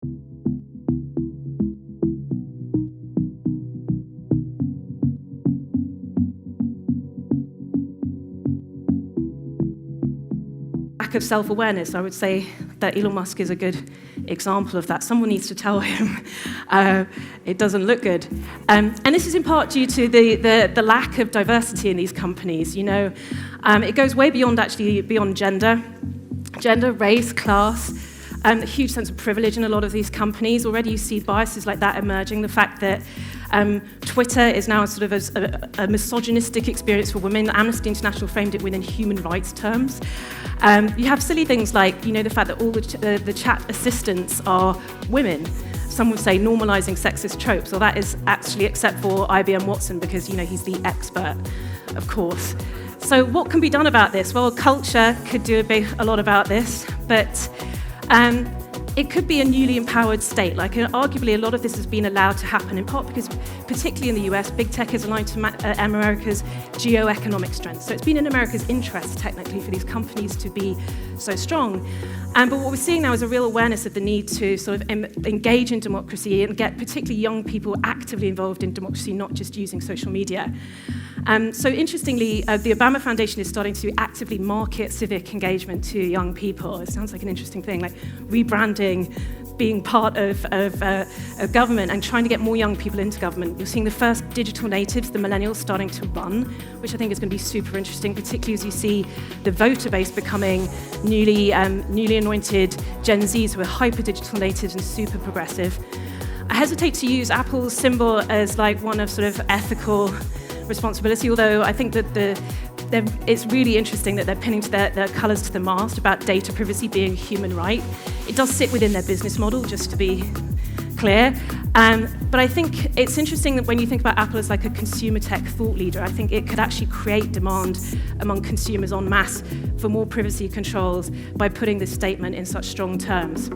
Lack of self-awareness, I would say that Elon Musk is a good example of that. Someone needs to tell him it doesn't look good. And this is in part due to the lack of diversity in these companies. You know, it goes way beyond gender, race, class, a huge sense of privilege in a lot of these companies. Already you see biases like that emerging. The fact that Twitter is now sort of a misogynistic experience for women. Amnesty International framed it within human rights terms. You have silly things like, you know, the fact that all the chat assistants are women. Some would say normalizing sexist tropes. Well, that is actually except for IBM Watson, because, you know, he's the expert, of course. So what can be done about this? Well, culture could do a lot about this, but it could be a newly empowered state. Like, arguably, a lot of this has been allowed to happen, in part because, particularly in the US, big tech is aligned to America's geo-economic strength. So it's been in America's interest, technically, for these companies to be so strong. But what we're seeing now is a real awareness of the need to sort of engage in democracy and get particularly young people actively involved in democracy, not just using social media. So interestingly, the Obama Foundation is starting to actively market civic engagement to young people. It sounds like an interesting thing, like rebranding, being part of government and trying to get more young people into government. You're seeing the first digital natives, the millennials, starting to run, which I think is going to be super interesting, particularly as you see the voter base becoming newly anointed Gen Zs who are hyper-digital natives and super progressive. I hesitate to use Apple's symbol as like one of sort of ethical responsibility, although I think that it's really interesting that they're pinning their colours to the mast about data privacy being a human right. It does sit within their business model, just to be clear. But I think it's interesting that when you think about Apple as like a consumer tech thought leader, I think it could actually create demand among consumers en masse for more privacy controls by putting this statement in such strong terms.